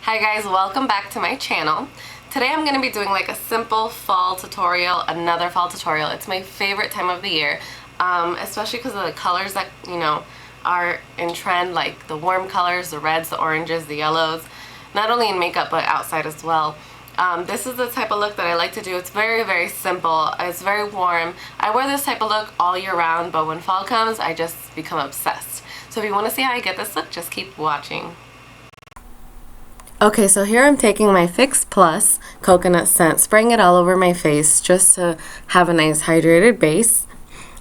Hi guys, welcome back to my channel. Today I'm going to be doing like a simple fall tutorial, another fall tutorial. It's my favorite time of the year, especially because of the colors that, are in trend, like the warm colors, the reds, the oranges, the yellows, not only in makeup but outside as well. This is the type of look that I like to do. It's very, very simple. It's very warm. I wear this type of look all year round, but when fall comes, I just become obsessed. So if you want to see how I get this look, just keep watching. Okay, so here I'm taking my Fix Plus coconut scent, spraying it all over my face just to have a nice hydrated base.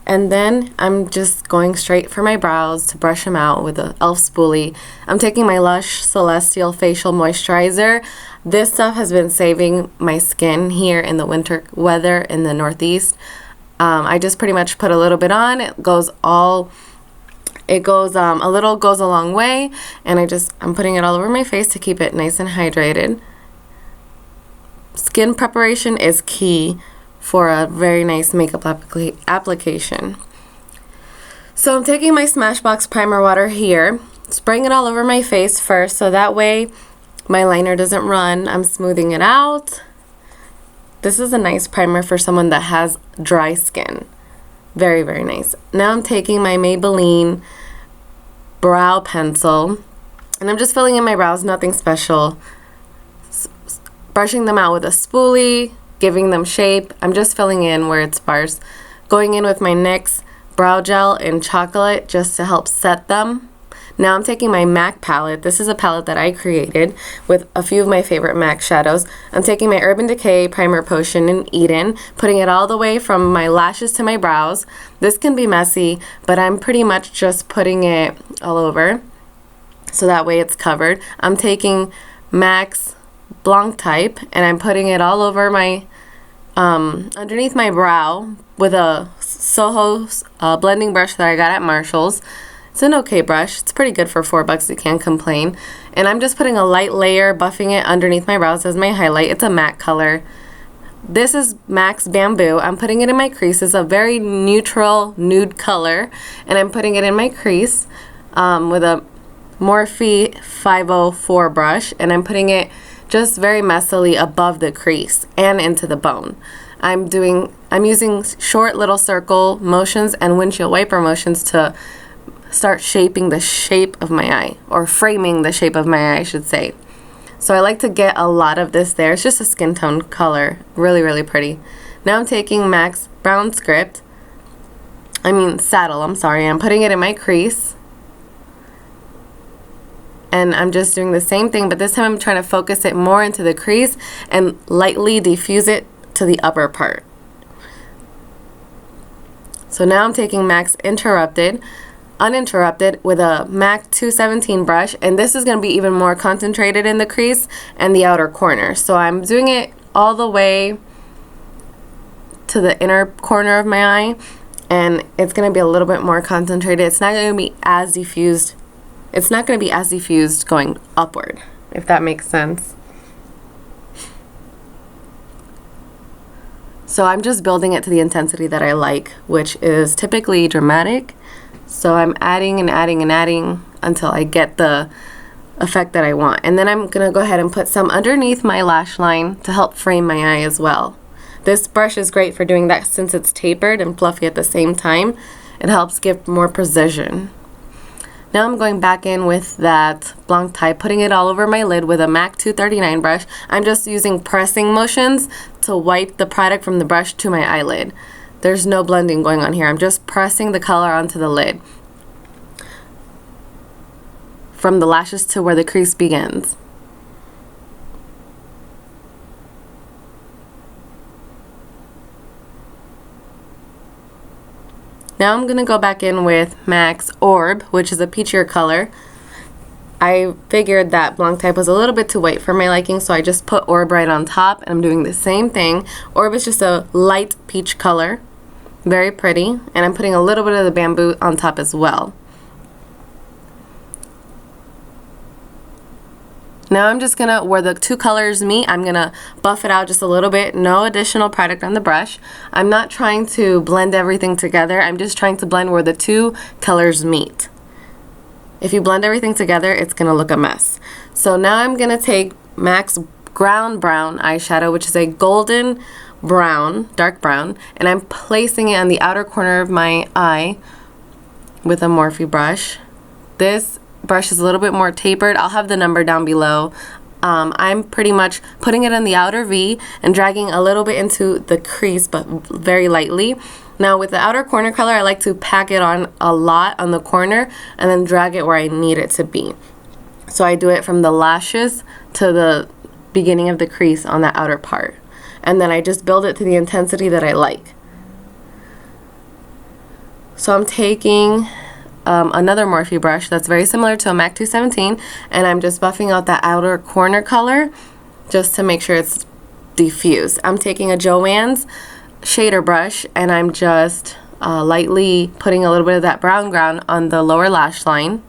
And then I'm just going straight for my brows to brush them out with the e.l.f. spoolie. I'm taking my Lush Celestial Facial Moisturizer. This stuff has been saving my skin here in the winter weather in the Northeast. I just pretty much put a little bit on. It goes a little goes a long way, and I'm putting it all over my face to keep it nice and hydrated. Skin preparation is key for a very nice makeup application. So I'm taking my Smashbox primer water here, spraying it all over my face first so that way my liner doesn't run. I'm smoothing it out. This is a nice primer for someone that has dry skin. Very, very nice. Now I'm taking my Maybelline Brow Pencil, and I'm just filling in my brows, nothing special. Brushing them out with a spoolie, giving them shape. I'm just filling in where it's sparse. Going in with my NYX Brow Gel in Chocolate just to help set them. Now I'm taking my MAC palette. This is a palette that I created with a few of my favorite MAC shadows. I'm taking my Urban Decay Primer Potion in Eden, putting it all the way from my lashes to my brows. This can be messy, but I'm pretty much just putting it all over so that way it's covered. I'm taking MAC's Blanc type and I'm putting it all over my underneath my brow with a Soho blending brush that I got at Marshall's. It's an okay brush. It's pretty good for $4. You can't complain. And I'm just putting a light layer, buffing it underneath my brows as my highlight. It's a matte color. This is MAC's Bamboo. I'm putting it in my crease. It's a very neutral nude color. And I'm putting it in my crease with a Morphe 504 brush. And I'm putting it just very messily above the crease and into the bone. I'm using short little circle motions and windshield wiper motions to start shaping the shape of my eye, or framing the shape of my eye, I should say. So I like to get a lot of this there. It's just a skin tone color. Really, really pretty. Now I'm taking MAC's Brown Saddle. I'm putting it in my crease. And I'm just doing the same thing, but this time I'm trying to focus it more into the crease and lightly diffuse it to the upper part. So now I'm taking MAC's Uninterrupted with a MAC 217 brush, and this is going to be even more concentrated in the crease and the outer corner. So I'm doing it all the way to the inner corner of my eye, and it's going to be a little bit more concentrated. It's not going to be as diffused. It's not going to be as diffused going upward, if that makes sense. So I'm just building it to the intensity that I like, which is typically dramatic. So I'm adding and adding and adding until I get the effect that I want. And then I'm going to go ahead and put some underneath my lash line to help frame my eye as well. This brush is great for doing that since it's tapered and fluffy at the same time. It helps give more precision. Now I'm going back in with that Blanc type, putting it all over my lid with a MAC 239 brush. I'm just using pressing motions to wipe the product from the brush to my eyelid. There's no blending going on here. I'm just pressing the color onto the lid from the lashes to where the crease begins. Now I'm going to go back in with MAC's Orb, which is a peachier color. I figured that Blanc type was a little bit too white for my liking, so I just put Orb right on top, and I'm doing the same thing. Orb is just a light peach color. Very pretty, and I'm putting a little bit of the Bamboo on top as well. Now I'm just gonna, where the two colors meet, I'm gonna buff it out just a little bit. No additional product on the brush. I'm not trying to blend everything together. I'm just trying to blend where the two colors meet. If you blend everything together, it's gonna look a mess. So now I'm going to take MAC's Ground Brown eyeshadow, which is a golden brown, dark brown, and I'm placing it on the outer corner of my eye with a Morphe brush. This brush is a little bit more tapered. I'll have the number down below. I'm pretty much putting it in the outer V and dragging a little bit into the crease, but very lightly. Now with the outer corner color, I like to pack it on a lot on the corner and then drag it where I need it to be. So I do it from the lashes to the beginning of the crease on that outer part. And then I just build it to the intensity that I like. So I'm taking another Morphe brush that's very similar to a MAC 217, and I'm just buffing out that outer corner color just to make sure it's diffused. I'm taking a Joann's shader brush, and I'm just lightly putting a little bit of that brown ground on the lower lash line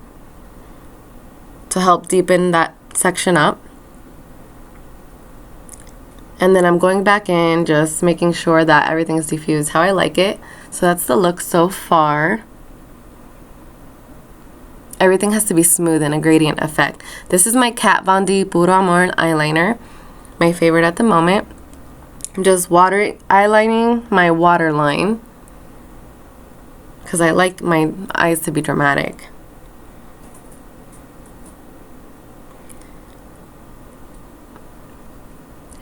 to help deepen that section up. And then I'm going back in, just making sure that everything is diffused how I like it. So that's the look so far. Everything has to be smooth and a gradient effect. This is my Kat Von D Puro Amor eyeliner, my favorite at the moment. I'm just eyelining my waterline because I like my eyes to be dramatic.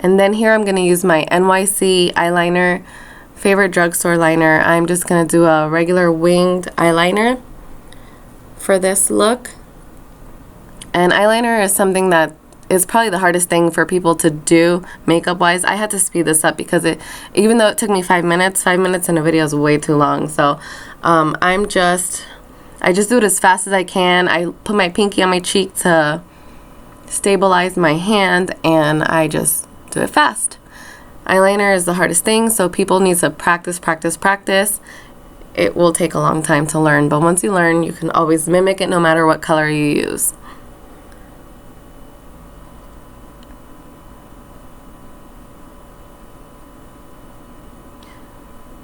And then here I'm going to use my NYC eyeliner, favorite drugstore liner. I'm just going to do a regular winged eyeliner for this look. And eyeliner is something that is probably the hardest thing for people to do makeup wise. I had to speed this up because even though it took me 5 minutes in a video is way too long. So I just do it as fast as I can. I put my pinky on my cheek to stabilize my hand, and I just do it fast. Eyeliner is the hardest thing, so people need to practice. It will take a long time to learn, but once you learn, you can always mimic it no matter what color you use.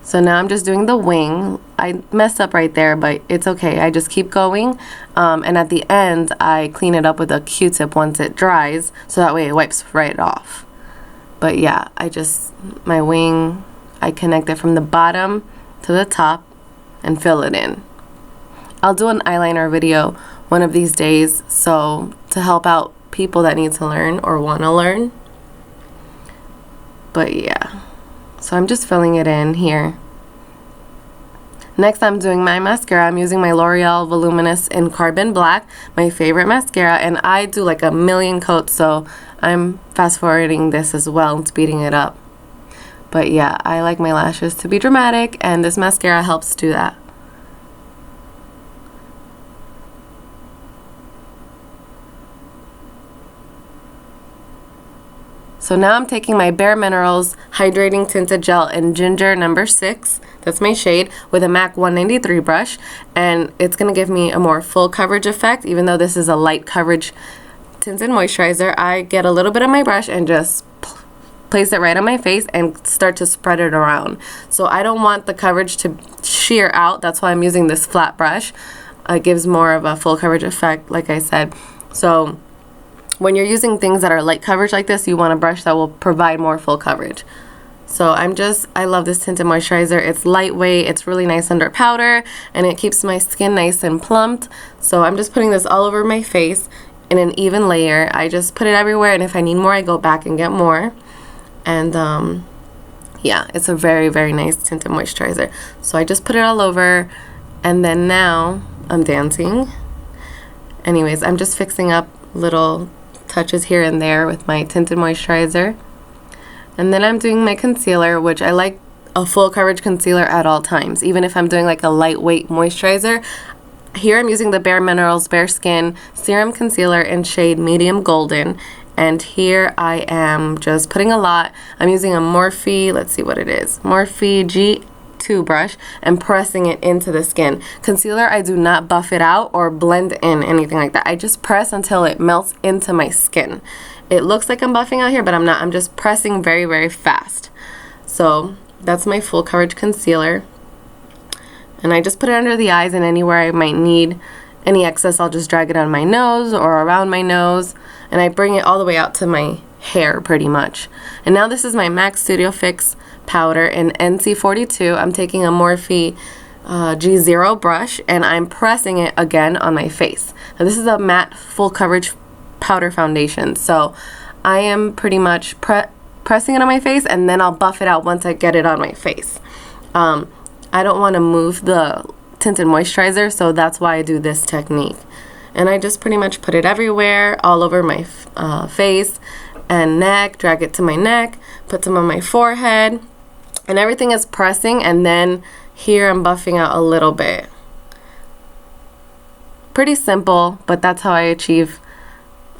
So now I'm just doing the wing. I messed up right there, but it's okay. I just keep going, and at the end, I clean it up with a Q-tip once it dries, so that way it wipes right off. But yeah, my wing, I connect it from the bottom to the top and fill it in. I'll do an eyeliner video one of these days, so to help out people that need to learn or want to learn. But yeah, so I'm just filling it in here. Next, I'm doing my mascara. I'm using my Loreal Voluminous in Carbon Black, my favorite mascara, and I do like a million coats, so I'm fast forwarding this as well and speeding it up. But yeah, I like my lashes to be dramatic, and this mascara helps do that. So now I'm taking my Bare Minerals Hydrating Tinted Gel in Ginger number 6. That's my shade, with a MAC 193 brush, and it's going to give me a more full coverage effect. Even though this is a light coverage tinted moisturizer, I get a little bit of my brush and just place it right on my face and start to spread it around. So I don't want the coverage to sheer out. That's why I'm using this flat brush. It gives more of a full coverage effect, like I said. So when you're using things that are light coverage like this, you want a brush that will provide more full coverage. So I love this tinted moisturizer. It's lightweight, it's really nice under powder, and it keeps my skin nice and plumped. So I'm just putting this all over my face in an even layer. I just put it everywhere, and if I need more, I go back and get more. And yeah, it's a very, very nice tinted moisturizer. So I just put it all over, and then now I'm dancing. Anyways, I'm just fixing up little touches here and there with my tinted moisturizer. And then I'm doing my concealer, which I like a full coverage concealer at all times, even if I'm doing like a lightweight moisturizer. Here I'm using the Bare Minerals BareSkin Serum Concealer in shade Medium Golden. And here I am just putting a lot. I'm using a Morphe, let's see what it is, Morphe G2 brush, and pressing it into the skin. Concealer, I do not buff it out or blend in anything like that. I just press until it melts into my skin. It looks like I'm buffing out here, but I'm not. I'm just pressing very, very fast. So that's my full coverage concealer. And I just put it under the eyes, and anywhere I might need any excess, I'll just drag it on my nose or around my nose. and I bring it all the way out to my hair pretty much. And now this is my MAC Studio Fix powder in NC42. I'm taking a Morphe G0 brush, and I'm pressing it again on my face. Now this is a matte full coverage powder foundation, so I am pretty much pressing it on my face, and then I'll buff it out once I get it on my face. I don't want to move the tinted moisturizer, so that's why I do this technique. And I just pretty much put it everywhere, all over my face and neck, drag it to my neck, put some on my forehead, and everything is pressing, and then here I'm buffing out a little bit. Pretty simple, but that's how I achieve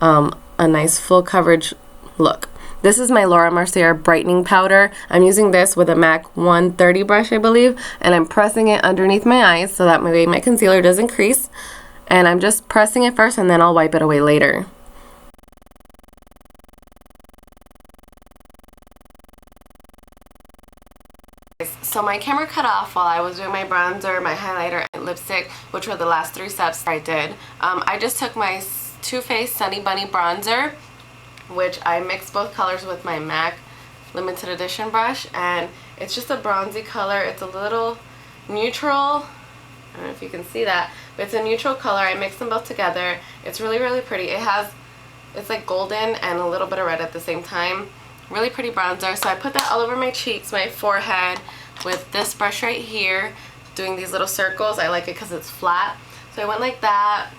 a nice full coverage look. This is my Laura Mercier brightening powder. I'm using this with a MAC 130 brush, I believe, and I'm pressing it underneath my eyes so that my concealer doesn't crease. And I'm just pressing it first, and then I'll wipe it away later. So my camera cut off while I was doing my bronzer, my highlighter, and lipstick, which were the last 3 steps I did. I just took my Too Faced Sunny Bunny bronzer, which I mixed both colors with my MAC limited edition brush, and it's just a bronzy color. It's a little neutral. I don't know if you can see that, but it's a neutral color. I mixed them both together. It's really, really pretty. It's like golden and a little bit of red at the same time. Really pretty bronzer. So I put that all over my cheeks, my forehead, with this brush right here, doing these little circles. I like it because it's flat. So I went like that.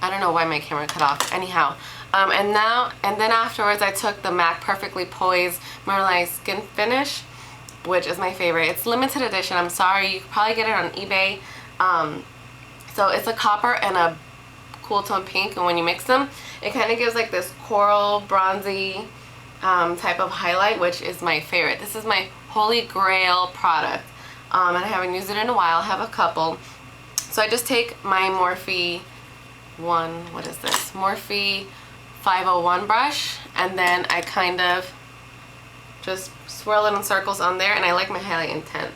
I don't know why my camera cut off. Anyhow, and then afterwards I took the MAC Perfectly Poised Maybelline Skinfinish, which is my favorite. It's limited edition. I'm sorry, you can probably get it on eBay. So it's a copper and a cool tone pink, and when you mix them, it kind of gives like this coral bronzy type of highlight, which is my favorite. This is my holy grail product, and I haven't used it in a while. I have a couple. So I just take my Morphe Morphe 501 brush, and then I kind of just swirl it in circles on there, and I like my highlight intense.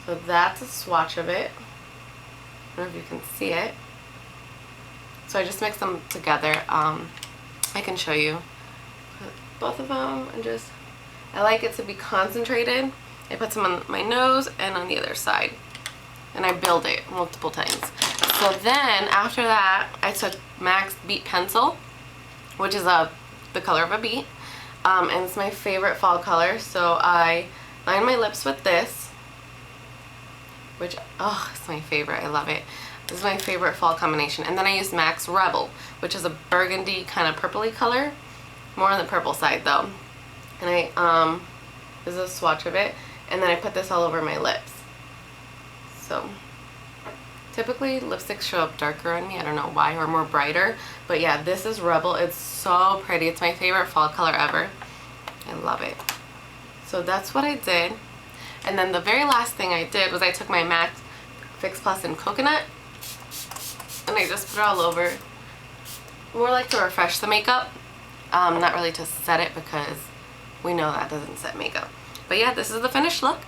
So that's a swatch of it. I don't know if you can see it. So I just mix them together. I can show you. Put both of them, and I like it to be concentrated. I put some on my nose and on the other side, and I build it multiple times. So then after that, I took MAC's Beet Pencil, which is the color of a beet, and it's my favorite fall color. So I line my lips with this, which, oh, it's my favorite. I love it. This is my favorite fall combination. And then I used MAC's Rebel, which is a burgundy kind of purpley color, more on the purple side though. And this is a swatch of it, and then I put this all over my lips. So typically lipsticks show up darker on me, I don't know why, or more brighter, but yeah, this is Rebel. It's so pretty. It's my favorite fall color ever. I love it. So that's what I did. And then the very last thing I did was I took my MAC Fix Plus in Coconut, and I just put it all over, more like to refresh the makeup, not really to set it, because we know that doesn't set makeup. But yeah, this is the finished look.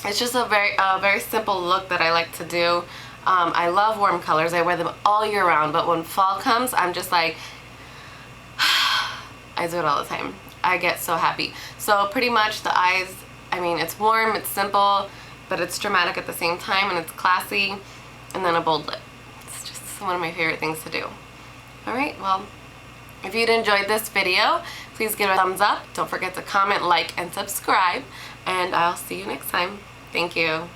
It's just a very simple look that I like to do. I love warm colors. I wear them all year round, but when fall comes, I'm just like, I do it all the time. I get so happy. So pretty much the eyes, I mean, it's warm, it's simple, but it's dramatic at the same time, and it's classy, and then a bold lip. It's just one of my favorite things to do. Alright, well, if you'd enjoyed this video, please give it a thumbs up. Don't forget to comment, like, and subscribe, and I'll see you next time. Thank you.